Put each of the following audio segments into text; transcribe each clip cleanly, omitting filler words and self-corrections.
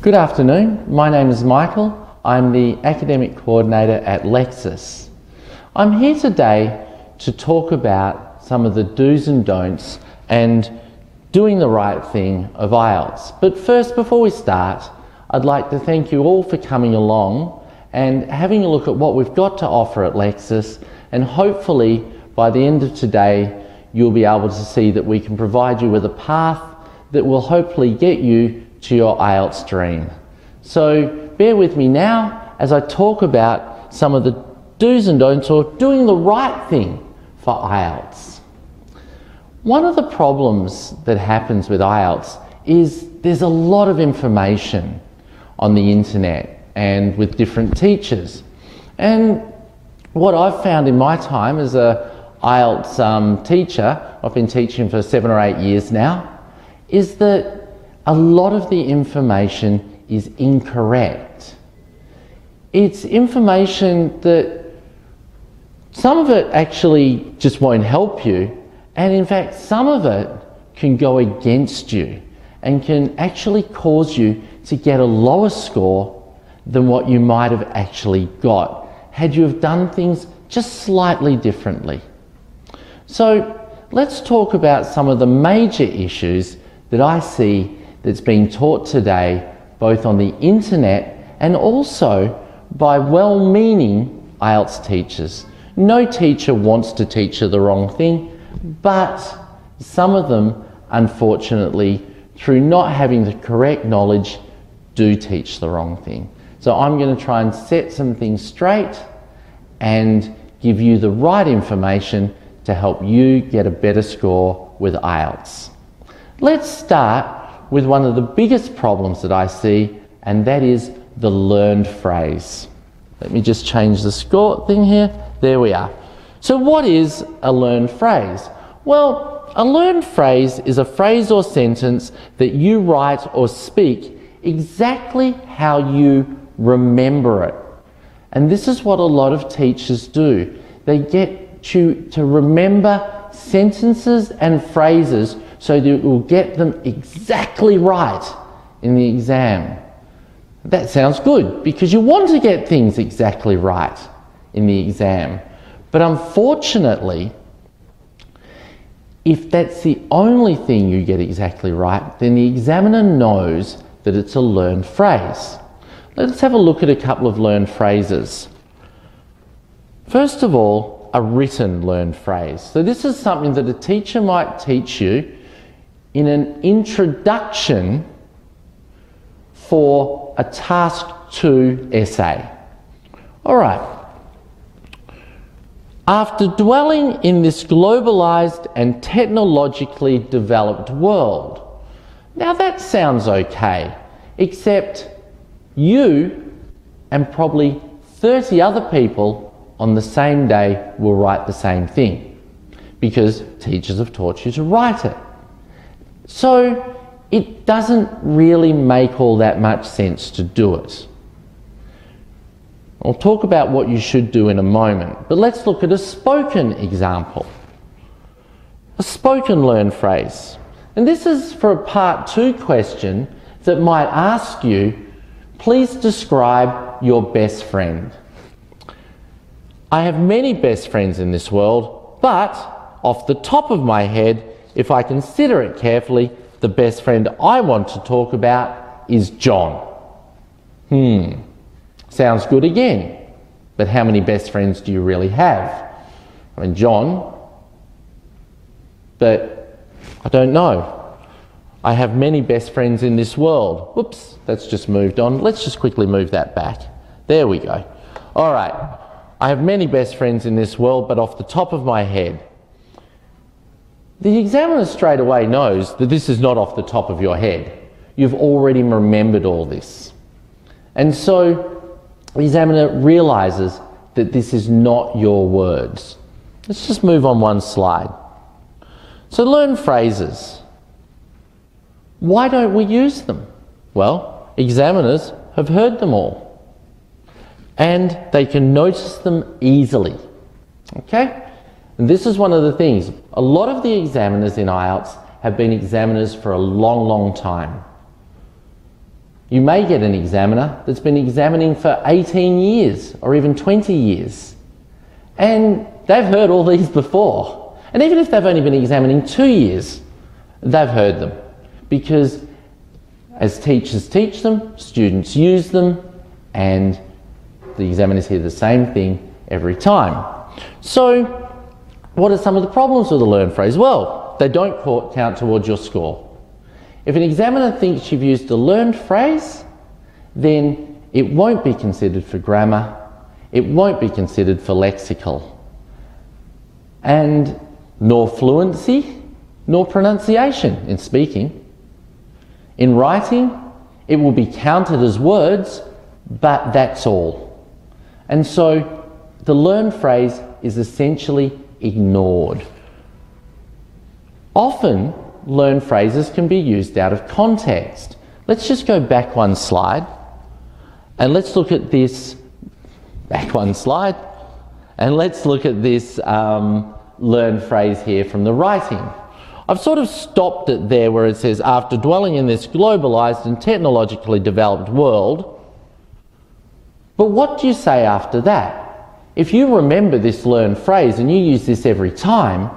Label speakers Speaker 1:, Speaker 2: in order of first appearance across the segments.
Speaker 1: Good afternoon, my name is Michael. I'm the Academic Coordinator at Lexis. I'm here today to talk about some of the do's and don'ts and doing the right thing of IELTS. But first, before we start, I'd like to thank you all for coming along and having a look at what we've got to offer at Lexis, and hopefully by the end of today you'll be able to see that we can provide you with a path that will hopefully get you to your IELTS dream. So bear with me now as I talk about some of the do's and don'ts, or doing the right thing for IELTS. One of the problems that happens with IELTS is there's a lot of information on the internet and with different teachers. And what I've found in my time as a IELTS teacher, I've been teaching for 7 or 8 years now, is that a lot of the information is incorrect. It's information that some of it actually just won't help you, and in fact some of it can go against you and can actually cause you to get a lower score than what you might have actually got had you have done things just slightly differently. So let's talk about some of the major issues that I see that's being taught today, both on the internet and also by well-meaning IELTS teachers. No teacher wants to teach you the wrong thing, but some of them, unfortunately, through not having the correct knowledge, do teach the wrong thing. So I'm going to try and set some things straight and give you the right information to help you get a better score with IELTS. Let's start with one of the biggest problems that I see, and that is the learned phrase. Let me just change the score thing here. There we are. So what is a learned phrase? Well, a learned phrase is a phrase or sentence that you write or speak exactly how you remember it. And this is what a lot of teachers do. They get you to remember sentences and phrases so that you will get them exactly right in the exam. That sounds good because you want to get things exactly right in the exam. But unfortunately, if that's the only thing you get exactly right, then the examiner knows that it's a learned phrase. Let's have a look at a couple of learned phrases. First of all, a written learned phrase. So this is something that a teacher might teach you in an introduction for a task 2 essay. All right. After dwelling in this globalized and technologically developed world. Now that sounds okay, except you and probably 30 other people on the same day will write the same thing because teachers have taught you to write it. So it doesn't really make all that much sense to do it. I'll talk about what you should do in a moment, but let's look at a spoken example. A spoken learned phrase. And this is for a part 2 question that might ask you, please describe your best friend. I have many best friends in this world, but off the top of my head, if I consider it carefully, the best friend I want to talk about is John. Sounds good again, but how many best friends do you really have? I mean, John, but I don't know. I have many best friends in this world. Whoops, that's just moved on. Let's just quickly move that back. There we go. All right, I have many best friends in this world, but off the top of my head. The examiner straight away knows that this is not off the top of your head. You've already remembered all this. And so the examiner realizes that this is not your words. Let's just move on one slide. So learn phrases. Why don't we use them? Well, examiners have heard them all. And they can notice them easily. Okay? And this is one of the things. A lot of the examiners in IELTS have been examiners for a long, long time. You may get an examiner that's been examining for 18 years or even 20 years. And they've heard all these before. And even if they've only been examining 2 years, they've heard them. Because as teachers teach them, students use them, and the examiners hear the same thing every time. So, what are some of the problems with a learned phrase? Well, they don't count towards your score. If an examiner thinks you've used a learned phrase, then it won't be considered for grammar, it won't be considered for lexical, and nor fluency, nor pronunciation in speaking. In writing, it will be counted as words, but that's all. And so the learned phrase is essentially ignored. Often, learned phrases can be used out of context. Let's just go back one slide and let's look at this, back one slide, and let's look at this learned phrase here from the writing. I've sort of stopped it there where it says, after dwelling in this globalised and technologically developed world. But what do you say after that? If you remember this learned phrase and you use this every time,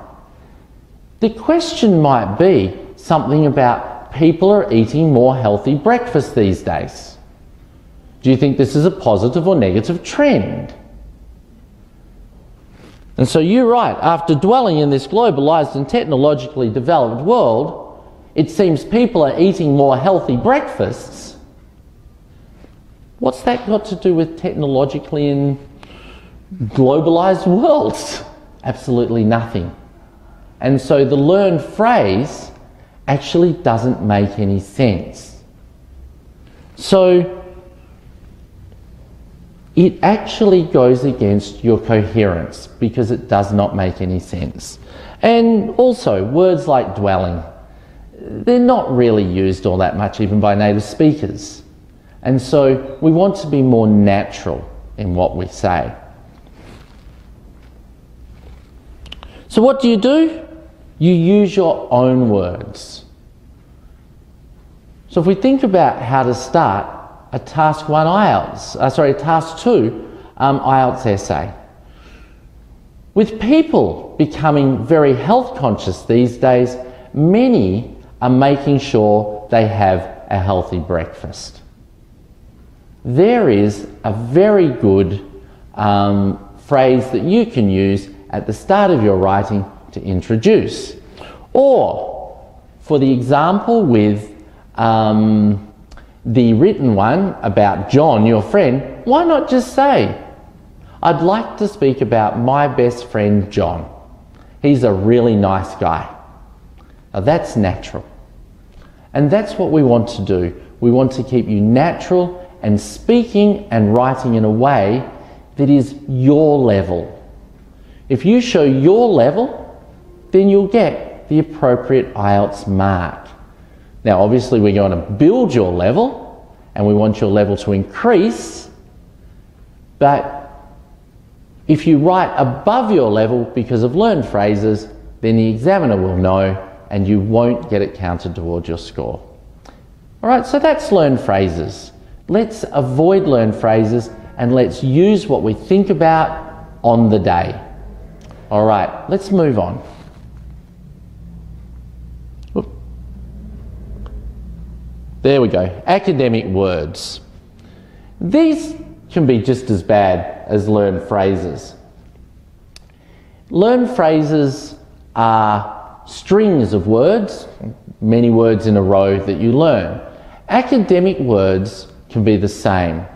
Speaker 1: the question might be something about people are eating more healthy breakfast these days. Do you think this is a positive or negative trend? And so you write, after dwelling in this globalised and technologically developed world, it seems people are eating more healthy breakfasts. What's that got to do with technologically and globalised worlds? Absolutely nothing. And so the learned phrase actually doesn't make any sense. So it actually goes against your coherence because it does not make any sense. And also, words like dwelling, they're not really used all that much even by native speakers. And so we want to be more natural in what we say. So what do? You use your own words. So if we think about how to start a task 2 IELTS essay. With people becoming very health conscious these days, many are making sure they have a healthy breakfast. There is a very good phrase that you can use at the start of your writing to introduce. Or, for the example with the written one about John, your friend, why not just say, I'd like to speak about my best friend John. He's a really nice guy. Now that's natural. And that's what we want to do. We want to keep you natural and speaking and writing in a way that is your level. If you show your level, then you'll get the appropriate IELTS mark. Now obviously we're going to build your level and we want your level to increase, but if you write above your level because of learned phrases, then the examiner will know and you won't get it counted towards your score. Alright, so that's learned phrases. Let's avoid learned phrases and let's use what we think about on the day. Alright, let's move on. There we go, academic words. These can be just as bad as learned phrases. Learned phrases are strings of words, many words in a row that you learn. Academic words can be the same.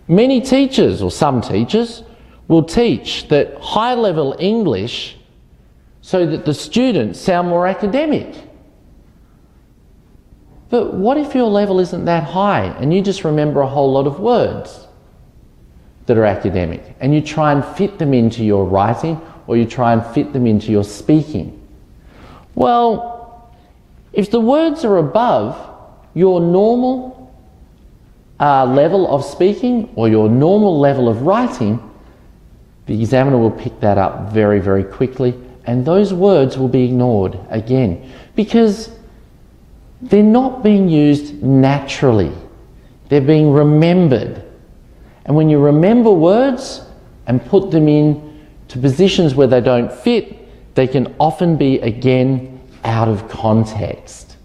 Speaker 1: Many teachers, or some teachers, will teach that high-level English so that the students sound more academic. But what if your level isn't that high and you just remember a whole lot of words that are academic and you try and fit them into your writing or you try and fit them into your speaking? Well, if the words are above your normal level of speaking or your normal level of writing, the examiner will pick that up very, very quickly and those words will be ignored again because they're not being used naturally. They're being remembered. And when you remember words and put them in to positions where they don't fit, they can often be, again, out of context.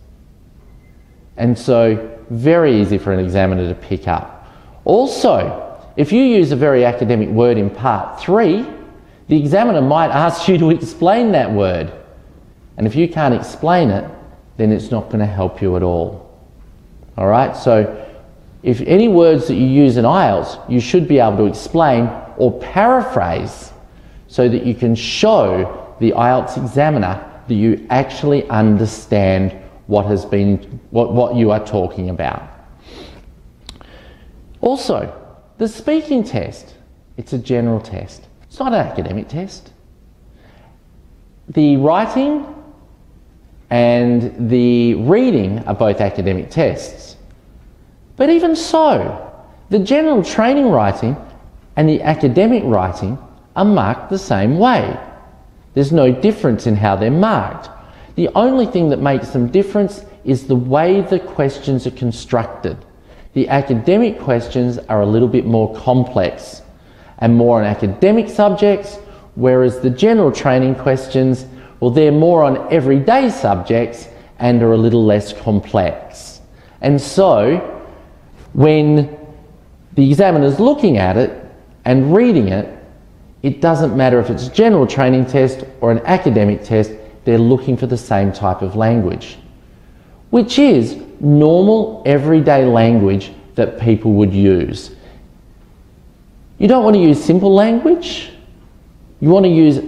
Speaker 1: And so, very easy for an examiner to pick up. Also, if you use a very academic word in part 3, the examiner might ask you to explain that word. And if you can't explain it, then it's not going to help you at all. All right? So, if any words that you use in IELTS, you should be able to explain or paraphrase so that you can show the IELTS examiner that you actually understand what you are talking about. Also, the speaking test, it's a general test. It's not an academic test. The writing and the reading are both academic tests. But even so, the general training writing and the academic writing are marked the same way. There's no difference in how they're marked. The only thing that makes them different is the way the questions are constructed. The academic questions are a little bit more complex and more on academic subjects, whereas the general training questions, well, they're more on everyday subjects and are a little less complex. And so, when the examiner's looking at it and reading it, it doesn't matter if it's a general training test or an academic test, they're looking for the same type of language, which is normal everyday language that people would use. You don't want to use simple language. You want to use,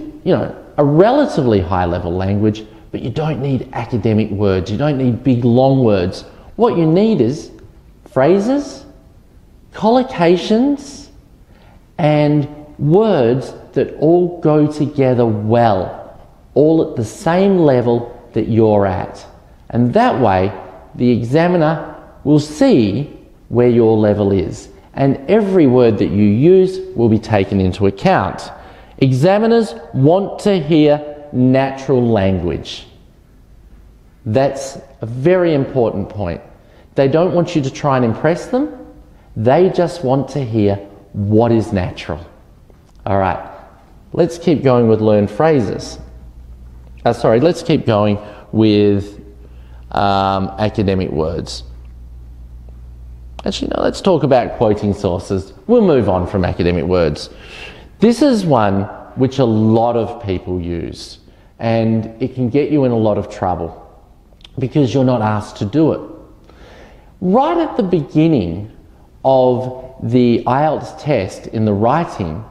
Speaker 1: a relatively high level language, but you don't need academic words. You don't need big long words. What you need is phrases, collocations, and words that all go together well, all at the same level that you're at. And that way, the examiner will see where your level is. And every word that you use will be taken into account. Examiners want to hear natural language. That's a very important point. They don't want you to try and impress them. They just want to hear what is natural. All right, let's keep going with learned phrases. Let's keep going with academic words. Actually, no, let's talk about quoting sources. We'll move on from academic words. This is one which a lot of people use, and it can get you in a lot of trouble because you're not asked to do it. Right at the beginning of the IELTS test in the writing,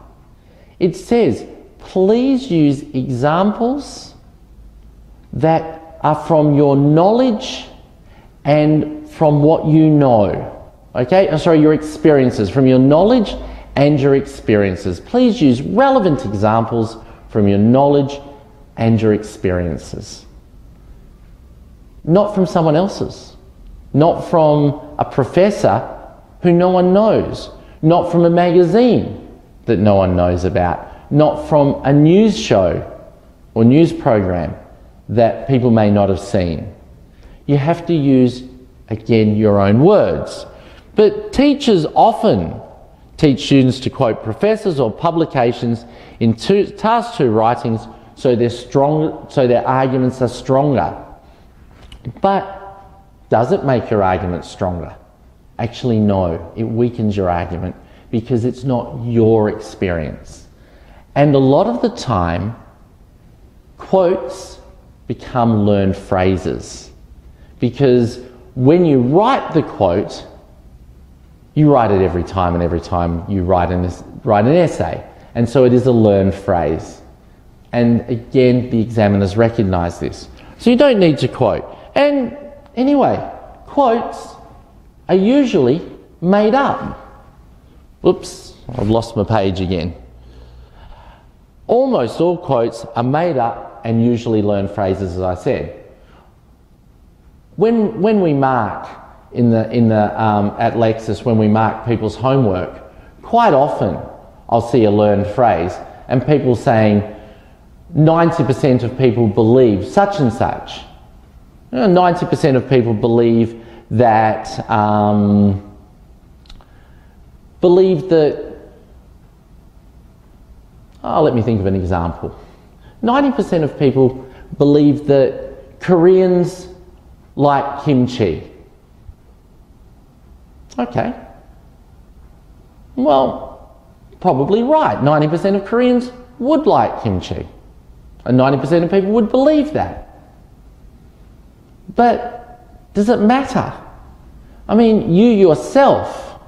Speaker 1: it says, please use examples that are from your knowledge and from what you know. Your experiences, from your knowledge and your experiences. Please use relevant examples from your knowledge and your experiences. Not from someone else's. Not from a professor who no one knows. Not from a magazine that no one knows about. Not from a news show or news program that people may not have seen. You have to use, again, your own words. But teachers often teach students to quote professors or publications in task 2 writings so their arguments are stronger. But does it make your argument stronger? Actually, no. It weakens your argument because it's not your experience. And a lot of the time, quotes become learned phrases because when you write the quote, you write it every time, and every time you write an essay. And so it is a learned phrase. And again, the examiners recognise this. So you don't need to quote. And anyway, quotes are usually made up. Oops, I've lost my page again. Almost all quotes are made up and usually learned phrases, as I said. When we mark at Lexis, when we mark people's homework, quite often I'll see a learned phrase and people saying 90% of people believe such and such. 90% of people believe that believe that, let me think of an example. 90% of people believe that Koreans like kimchi. Okay. Well, probably right. 90% of Koreans would like kimchi. And 90% of people would believe that. But does it matter? I mean, you yourself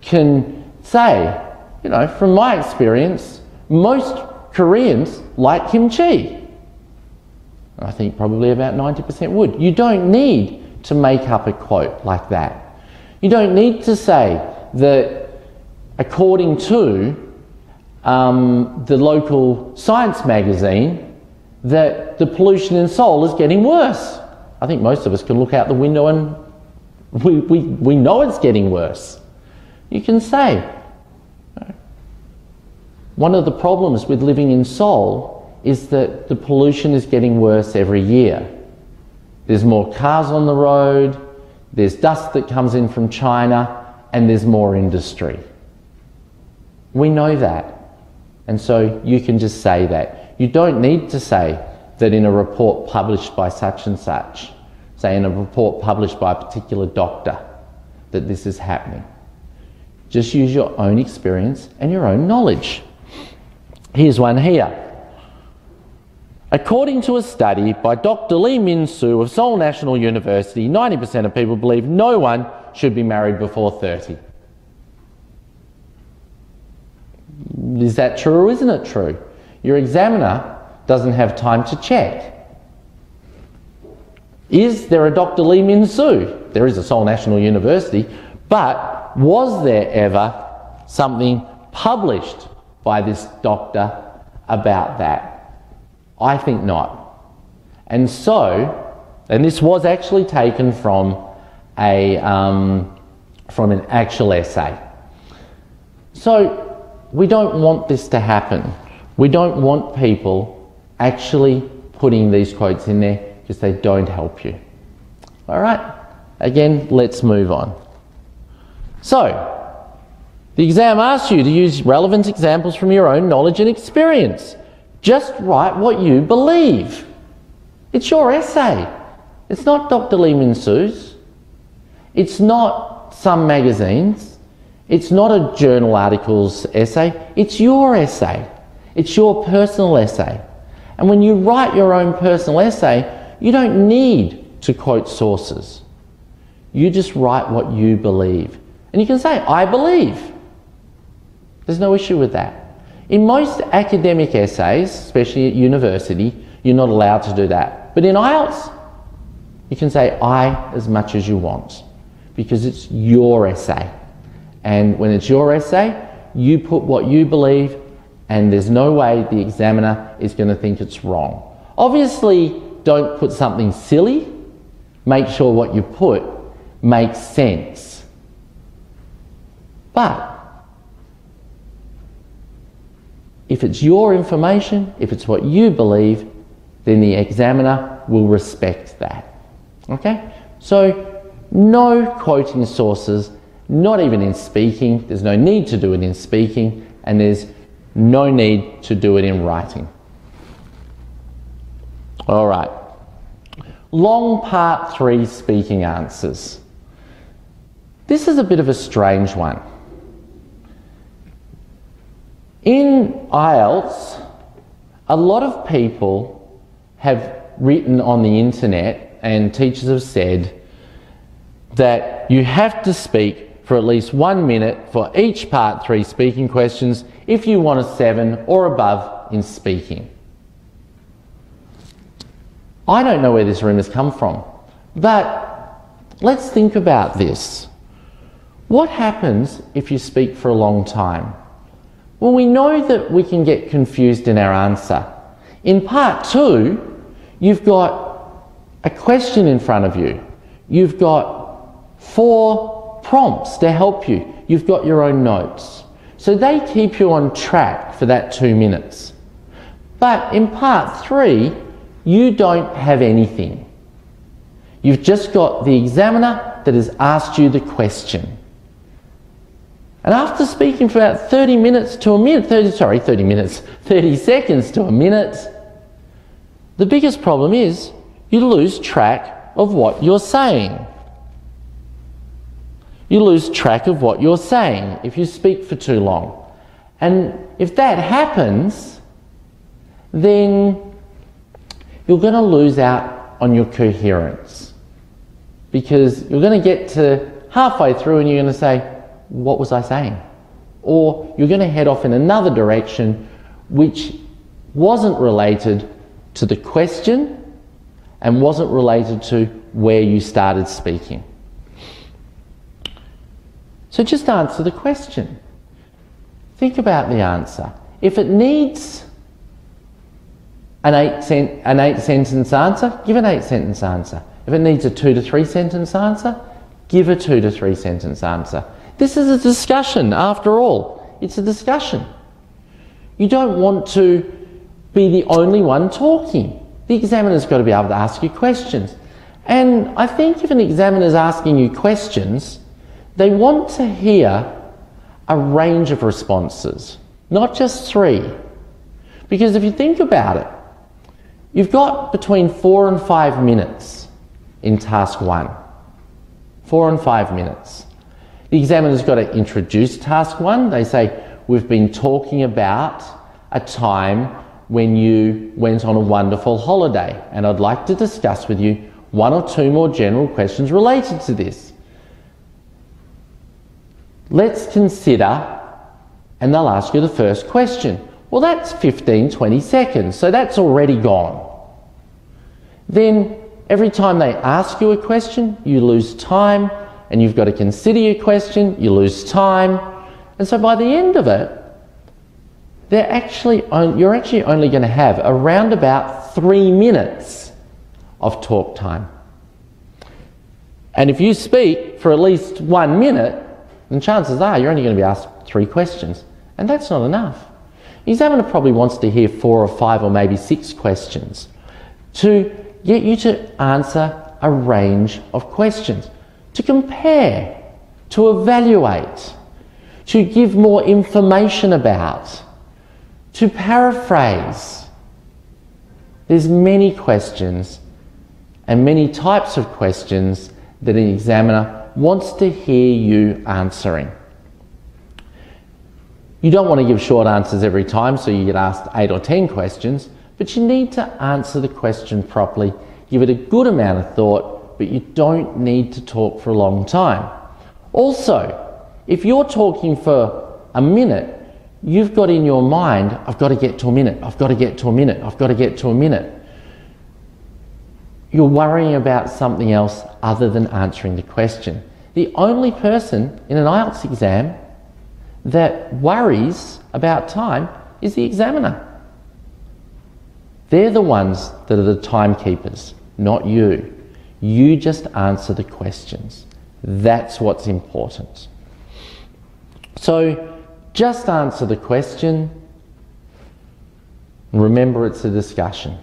Speaker 1: can say, you know, from my experience, most Koreans like kimchi. I think probably about 90% would. You don't need to make up a quote like that. You don't need to say that according to the local science magazine that the pollution in Seoul is getting worse. I think most of us can look out the window and we know it's getting worse. You can say, one of the problems with living in Seoul is that the pollution is getting worse every year. There's more cars on the road, there's dust that comes in from China, and there's more industry. We know that. And so you can just say that. You don't need to say that in a report published by such and such, say in a report published by a particular doctor, that this is happening. Just use your own experience and your own knowledge. Here's one here. According to a study by Dr. Lee Min-soo of Seoul National University, 90% of people believe no one should be married before 30. Is that true or isn't it true? Your examiner doesn't have time to check. Is there a Dr. Lee Min-soo? There is a Seoul National University, but was there ever something published by this doctor about that? I think not. And so, and this was actually taken from an actual essay. So we don't want this to happen. We don't want people actually putting these quotes in there because they don't help you. All right, again, let's move on. So, the exam asks you to use relevant examples from your own knowledge and experience. Just write what you believe. It's your essay. It's not Dr. Lee Min-soo's. It's not some magazines. It's not a journal article's essay. It's your essay. It's your personal essay. And when you write your own personal essay, you don't need to quote sources. You just write what you believe. And you can say, I believe. There's no issue with that. In most academic essays, especially at university, you're not allowed to do that. But in IELTS, you can say I as much as you want because it's your essay. And when it's your essay, you put what you believe and there's no way the examiner is going to think it's wrong. Obviously, don't put something silly. Make sure what you put makes sense. But if it's your information, if it's what you believe, then the examiner will respect that. Okay? So, no quoting sources, not even in speaking. There's no need to do it in speaking, and there's no need to do it in writing. All right. Long part 3 speaking answers. This is a bit of a strange one. In IELTS, a lot of people have written on the internet and teachers have said that you have to speak for at least 1 minute for each part 3 speaking questions if you want a 7 or above in speaking. I don't know where this rumour's come from, but let's think about this. What happens if you speak for a long time? Well, we know that we can get confused in our answer. In part 2, you've got a question in front of you. You've got 4 prompts to help you. You've got your own notes. So they keep you on track for that 2 minutes. But in part 3, you don't have anything. You've just got the examiner that has asked you the question. And after speaking for about 30 minutes to a minute, 30 seconds to a minute, the biggest problem is you lose track of what you're saying. You lose track of what you're saying if you speak for too long. And if that happens, then you're going to lose out on your coherence, because you're going to get to halfway through and you're going to say, what was I saying? Or you're going to head off in another direction which wasn't related to the question and wasn't related to where you started speaking. So just answer the question. Think about the answer. If it needs an 8-sentence answer, give an 8-sentence answer. If it needs a 2 to 3 sentence answer, give a 2 to 3 sentence answer. This is a discussion after all. It's a discussion. You don't want to be the only one talking. The examiner's got to be able to ask you questions. And I think if an examiner's asking you questions, they want to hear a range of responses, not just 3. Because if you think about it, you've got between 4 and 5 minutes in task 1. 4 and 5 minutes. The examiner's got to introduce task 1. They say, we've been talking about a time when you went on a wonderful holiday, and I'd like to discuss with you 1 or 2 more general questions related to this. Let's consider, and they'll ask you the first question. Well, that's 15-20 seconds, so that's already gone. Then every time they ask you a question, you lose time, and you've got to consider your question, you lose time. And so by the end of it, you're actually only going to have around about 3 minutes of talk time. And if you speak for at least 1 minute, then chances are you're only going to be asked 3 questions. And that's not enough. The examiner probably wants to hear 4 or 5 or maybe 6 questions to get you to answer a range of questions, to compare, to evaluate, to give more information about, to paraphrase. There's many questions and many types of questions that an examiner wants to hear you answering. You don't want to give short answers every time, so you get asked 8 or 10 questions, but you need to answer the question properly, give it a good amount of thought, but you don't need to talk for a long time. Also, if you're talking for a minute, you've got in your mind, I've got to get to a minute, I've got to get to a minute, I've got to get to a minute. You're worrying about something else other than answering the question. The only person in an IELTS exam that worries about time is the examiner. They're the ones that are the timekeepers, not you. You just answer the questions. That's what's important. So just answer the question. Remember, it's a discussion.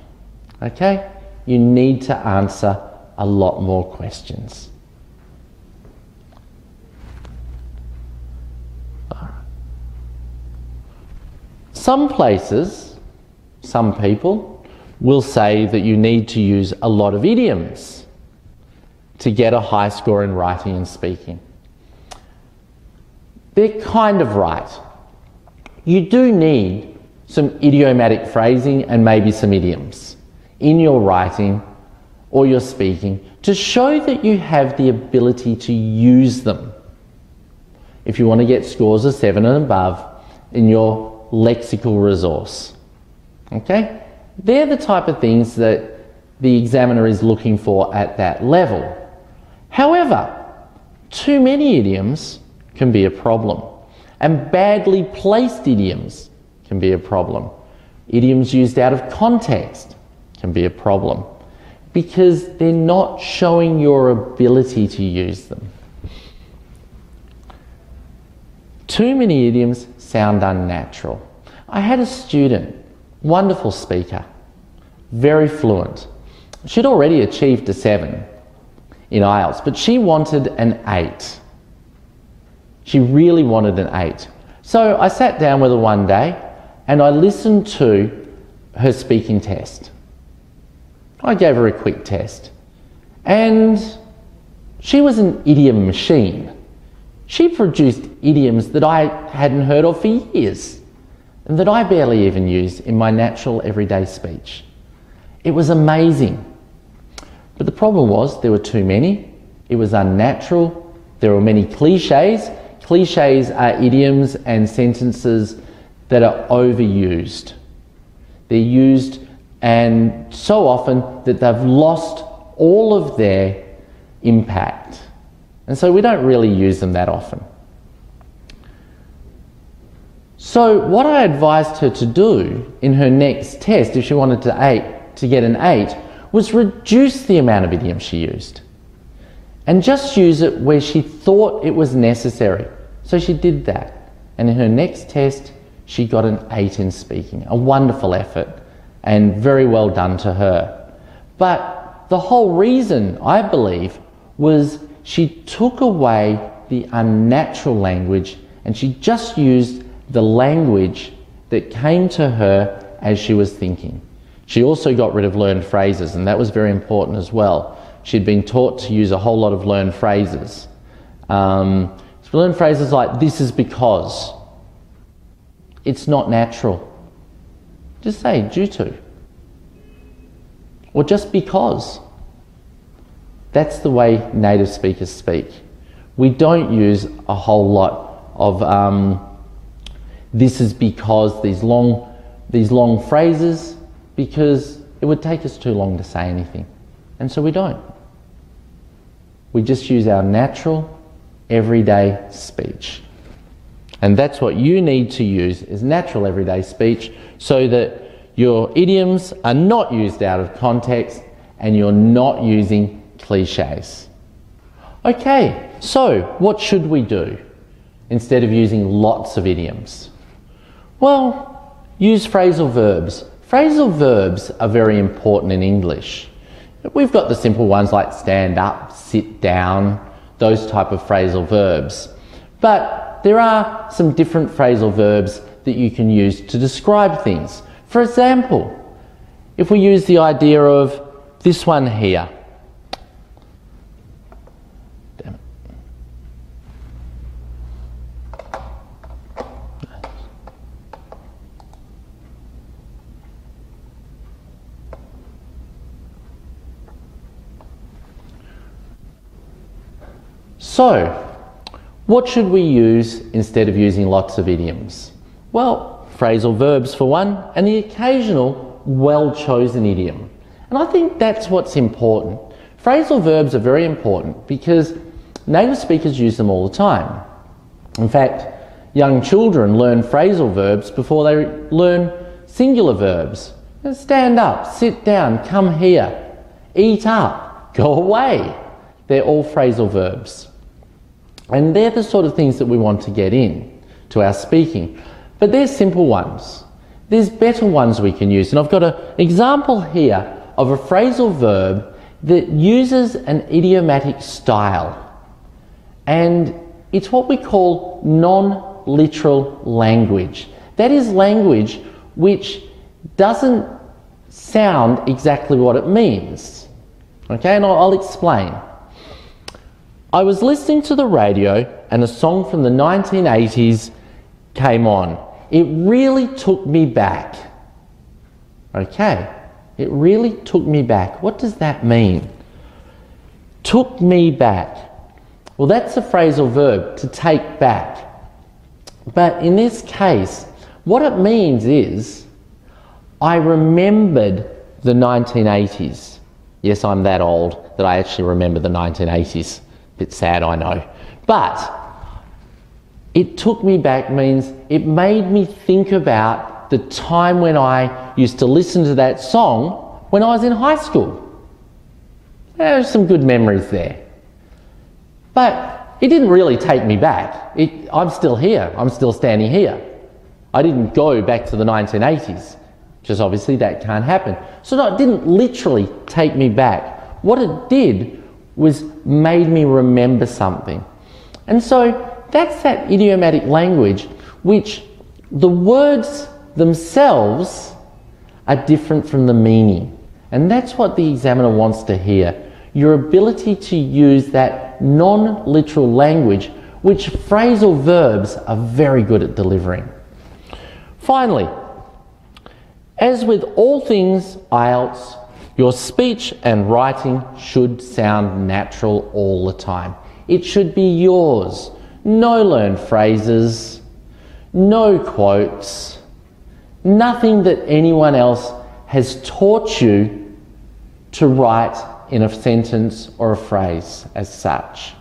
Speaker 1: Okay? You need to answer a lot more questions. Some places, some people will say that you need to use a lot of idioms to get a high score in writing and speaking. They're kind of right. You do need some idiomatic phrasing and maybe some idioms in your writing or your speaking to show that you have the ability to use them. If you want to get scores of 7 and above in your lexical resource. Okay? They're the type of things that the examiner is looking for at that level. However, too many idioms can be a problem, and badly placed idioms can be a problem. Idioms used out of context can be a problem because they're not showing your ability to use them. Too many idioms sound unnatural. I had a student, wonderful speaker, very fluent. She'd already achieved a 7 in IELTS, but she wanted an 8. She really wanted an 8. So I sat down with her one day and I listened to her speaking test. I gave her a quick test and she was an idiom machine. She produced idioms that I hadn't heard of for years and that I barely even use in my natural everyday speech. It was amazing. But the problem was there were too many. It was unnatural. There were many cliches. Cliches are idioms and sentences that are overused. They're used and so often that they've lost all of their impact. And so we don't really use them that often. So what I advised her to do in her next test, if she wanted to get an 8, was reduce the amount of idioms she used and just use it where she thought it was necessary. So she did that. And in her next test, she got an 8 in speaking. A wonderful effort and very well done to her. But the whole reason, I believe, was she took away the unnatural language and she just used the language that came to her as she was thinking. She also got rid of learned phrases, and that was very important as well. She'd been taught to use a whole lot of learned phrases. Learned phrases like, this is because. It's not natural. Just say, due to. Or just because. That's the way native speakers speak. We don't use a whole lot of this is because, these long phrases, because it would take us too long to say anything. And so we don't. We just use our natural, everyday speech. And that's what you need to use, is natural everyday speech, so that your idioms are not used out of context and you're not using cliches. Okay, so what should we do instead of using lots of idioms? Well, use phrasal verbs. Phrasal verbs are very important in English. We've got the simple ones like stand up, sit down, those type of phrasal verbs. But there are some different phrasal verbs that you can use to describe things. For example, if we use the idea of this one here. Damn it. So, what should we use instead of using lots of idioms? Well, phrasal verbs for one, and the occasional well-chosen idiom. And I think that's what's important. Phrasal verbs are very important because native speakers use them all the time. In fact, young children learn phrasal verbs before they learn singular verbs. Stand up, sit down, come here, eat up, go away. They're all phrasal verbs. And they're the sort of things that we want to get in to our speaking. But they're simple ones. There's better ones we can use. And I've got an example here of a phrasal verb that uses an idiomatic style. And it's what we call non-literal language. That is language which doesn't sound exactly what it means. Okay, and I'll explain. I was listening to the radio and a song from the 1980s came on. It really took me back. Okay, it really took me back. What does that mean? Took me back. Well, that's a phrasal verb, to take back. But in this case, what it means is, I remembered the 1980s. Yes, I'm that old that I actually remember the 1980s. Bit sad, I know. But it took me back means it made me think about the time when I used to listen to that song when I was in high school. There's some good memories there. But it didn't really take me back. I'm still here. I'm still standing here. I didn't go back to the 1980s, because obviously that can't happen. So no, it didn't literally take me back. What it did was made me remember something. And so that's that idiomatic language which the words themselves are different from the meaning. And that's what the examiner wants to hear. Your ability to use that non-literal language which phrasal verbs are very good at delivering. Finally, as with all things IELTS, your speech and writing should sound natural all the time. It should be yours. No learned phrases, no quotes, nothing that anyone else has taught you to write in a sentence or a phrase as such.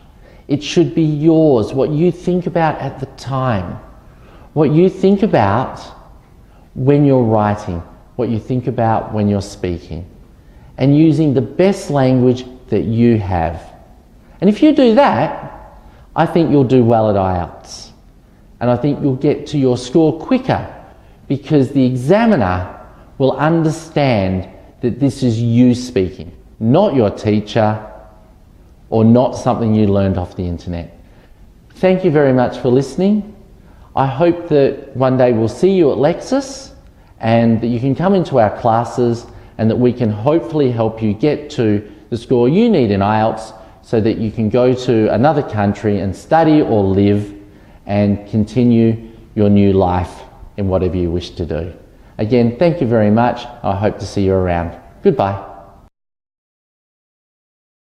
Speaker 1: It should be yours, what you think about at the time, what you think about when you're writing, what you think about when you're speaking, and using the best language that you have. And if you do that, I think you'll do well at IELTS. And I think you'll get to your score quicker because the examiner will understand that this is you speaking, not your teacher or not something you learned off the internet. Thank you very much for listening. I hope that one day we'll see you at Lexis and that you can come into our classes and that we can hopefully help you get to the score you need in IELTS so that you can go to another country and study or live and continue your new life in whatever you wish to do. Again, thank you very much. I hope to see you around. Goodbye.